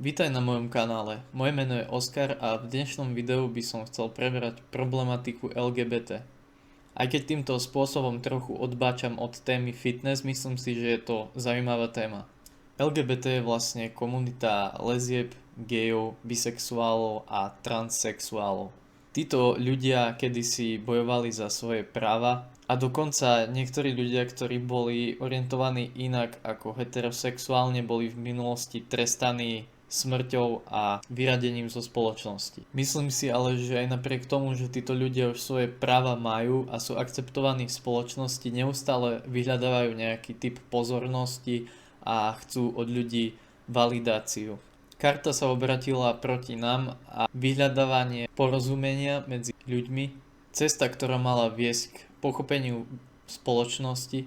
Vítaj na mojom kanále. Moje meno je Oskar a v dnešnom videu by som chcel preberať problematiku LGBT. Aj keď týmto spôsobom trochu odbáčam od témy fitness, myslím si, že je to zaujímavá téma. LGBT je vlastne komunita lezieb, gejov, bisexuálov a transsexuálov. Títo ľudia kedysi bojovali za svoje práva a dokonca niektorí ľudia, ktorí boli orientovaní inak ako heterosexuálne, boli v minulosti trestaní smrťou a vyradením zo spoločnosti. Myslím si ale, že aj napriek tomu, že títo ľudia už svoje práva majú a sú akceptovaní v spoločnosti, neustále vyhľadávajú nejaký typ pozornosti a chcú od ľudí validáciu. Karta sa obratila proti nám a vyhľadávanie porozumenia medzi ľuďmi, cesta, ktorá mala viesť k pochopeniu spoločnosti,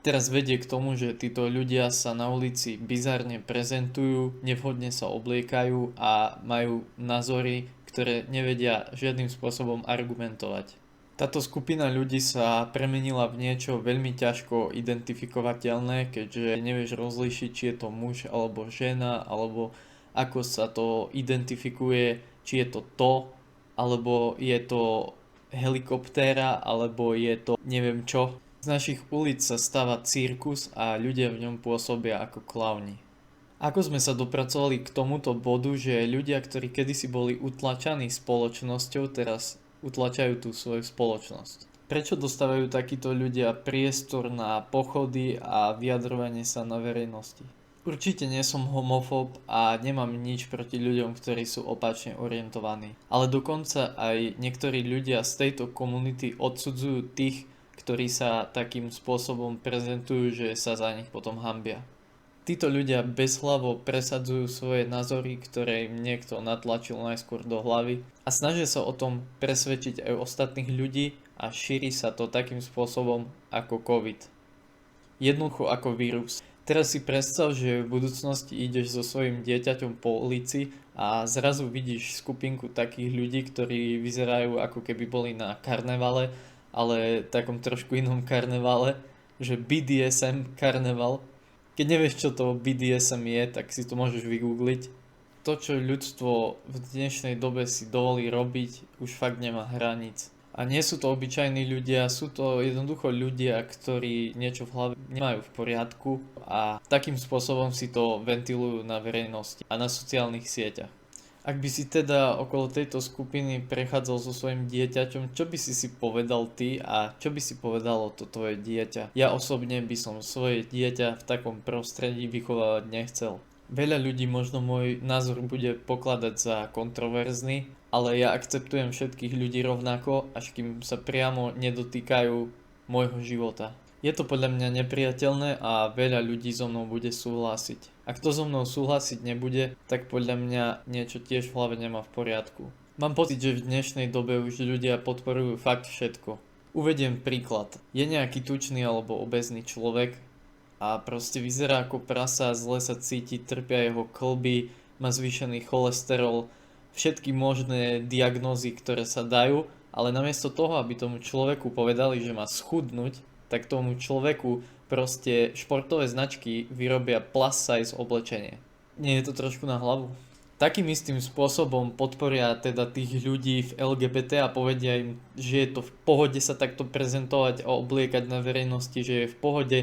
teraz vedie k tomu, že títo ľudia sa na ulici bizarne prezentujú, nevhodne sa obliekajú a majú názory, ktoré nevedia žiadnym spôsobom argumentovať. Táto skupina ľudí sa premenila v niečo veľmi ťažko identifikovateľné, keďže nevieš rozlíšiť, či je to muž alebo žena, alebo ako sa to identifikuje, či je to, alebo je to helikoptéra, alebo je to neviem čo. Z našich ulic sa stáva cirkus a ľudia v ňom pôsobia ako klauni. Ako sme sa dopracovali k tomuto bodu, že ľudia, ktorí kedysi boli utlačaní spoločnosťou, teraz utlačajú tú svoju spoločnosť? Prečo dostávajú takíto ľudia priestor na pochody a vyjadrovanie sa na verejnosti? Určite nie som homofób a nemám nič proti ľuďom, ktorí sú opačne orientovaní. Ale dokonca aj niektorí ľudia z tejto komunity odsudzujú tých, ktorí sa takým spôsobom prezentujú, že sa za nich potom hanbia. Títo ľudia bezhlavo presadzujú svoje názory, ktoré im niekto natlačil najskôr do hlavy a snažia sa o tom presvedčiť aj ostatných ľudí a šíri sa to takým spôsobom ako COVID. Jednoducho ako vírus. Teraz si predstav, že v budúcnosti ideš so svojím dieťaťom po ulici a zrazu vidíš skupinku takých ľudí, ktorí vyzerajú ako keby boli na karnevale, ale takom trošku inom karnevale, že BDSM karneval. Keď nevieš, čo to BDSM je, tak si to môžeš vygoogliť. To, čo ľudstvo v dnešnej dobe si dovolí robiť, už fakt nemá hraníc. A nie sú to obyčajní ľudia, sú to jednoducho ľudia, ktorí niečo v hlave nemajú v poriadku a takým spôsobom si to ventilujú na verejnosti a na sociálnych sieťach. Ak by si teda okolo tejto skupiny prechádzal so svojím dieťaťom, čo by si povedal ty a čo by si povedalo to tvoje dieťa? Ja osobne by som svoje dieťa v takom prostredí vychovávať nechcel. Veľa ľudí možno môj názor bude pokladať za kontroverzný, ale ja akceptujem všetkých ľudí rovnako, až kým sa priamo nedotýkajú môjho života. Je to podľa mňa nepriateľné a veľa ľudí so mnou bude súhlasiť. Ak to so mnou súhlasiť nebude, tak podľa mňa niečo tiež v hlave nemá v poriadku. Mám pocit, že v dnešnej dobe už ľudia podporujú fakt všetko. Uvediem príklad. Je nejaký tučný alebo obézny človek a proste vyzerá ako prasa, zle sa cíti, trpia jeho kĺby, má zvýšený cholesterol, všetky možné diagnózy, ktoré sa dajú, ale namiesto toho, aby tomu človeku povedali, že má schudnúť, tak tomu človeku proste športové značky vyrobia plus size oblečenie. Nie je to trošku na hlavu? Takým istým spôsobom podporia teda tých ľudí v LGBT a povedia im, že je to v pohode sa takto prezentovať a obliekať na verejnosti, že je v pohode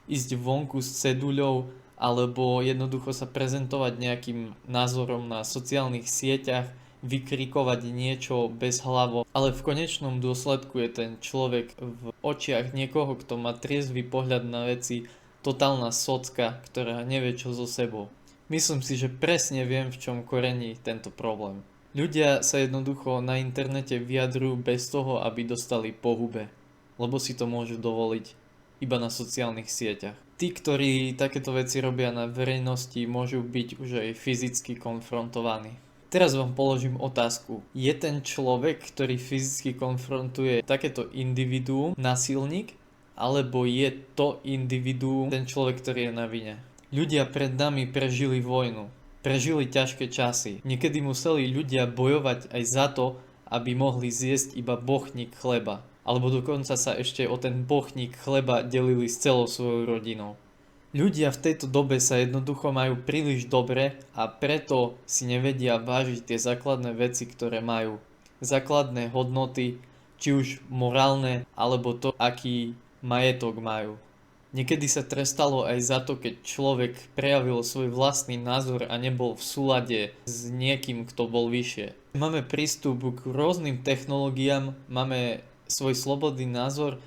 ísť vonku s ceduľou alebo jednoducho sa prezentovať nejakým názorom na sociálnych sieťach, vykrikovať niečo bez hlavo, ale v konečnom dôsledku je ten človek v očiach niekoho, kto má triezvy pohľad na veci, totálna socka, ktorá nevie čo so sebou. Myslím si, že presne viem, v čom korení tento problém. Ľudia sa jednoducho na internete vyjadrujú bez toho, aby dostali po hube, lebo si to môžu dovoliť iba na sociálnych sieťach. Tí, ktorí takéto veci robia na verejnosti, môžu byť už aj fyzicky konfrontovaní. Teraz vám položím otázku. Je ten človek, ktorý fyzicky konfrontuje takéto individuum, násilník? Alebo je to individuum ten človek, ktorý je na vine? Ľudia pred nami prežili vojnu. Prežili ťažké časy. Niekedy museli ľudia bojovať aj za to, aby mohli zjesť iba bochník chleba. Alebo dokonca sa ešte o ten bochník chleba delili s celou svojou rodinou. Ľudia v tejto dobe sa jednoducho majú príliš dobre a preto si nevedia vážiť tie základné veci, ktoré majú. Základné hodnoty, či už morálne, alebo to, aký majetok majú. Niekedy sa trestalo aj za to, keď človek prejavil svoj vlastný názor a nebol v súlade s niekým, kto bol vyššie. Máme prístup k rôznym technológiám, máme svoj slobodný názor,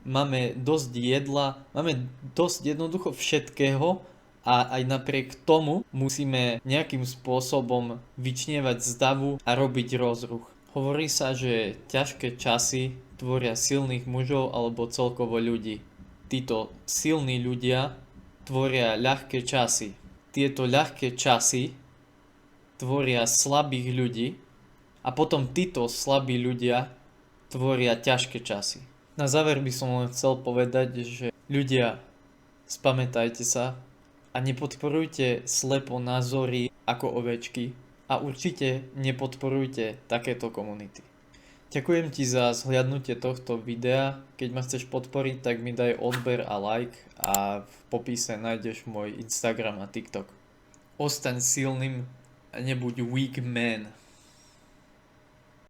máme dosť jedla, máme dosť jednoducho všetkého a aj napriek tomu musíme nejakým spôsobom vyčnievať z davu a robiť rozruch. Hovorí sa, že ťažké časy tvoria silných mužov alebo celkovo ľudí. Títo silní ľudia tvoria ľahké časy. Tieto ľahké časy tvoria slabých ľudí a potom títo slabí ľudia tvoria ťažké časy. Na záver by som len chcel povedať, že ľudia, spamätajte sa a nepodporujte slepo názory ako ovečky a určite nepodporujte takéto komunity. Ďakujem ti za zhliadnutie tohto videa. Keď ma chceš podporiť, tak mi daj odber a like a v popise nájdeš môj Instagram a TikTok. Ostaň silným a nebuď weak man.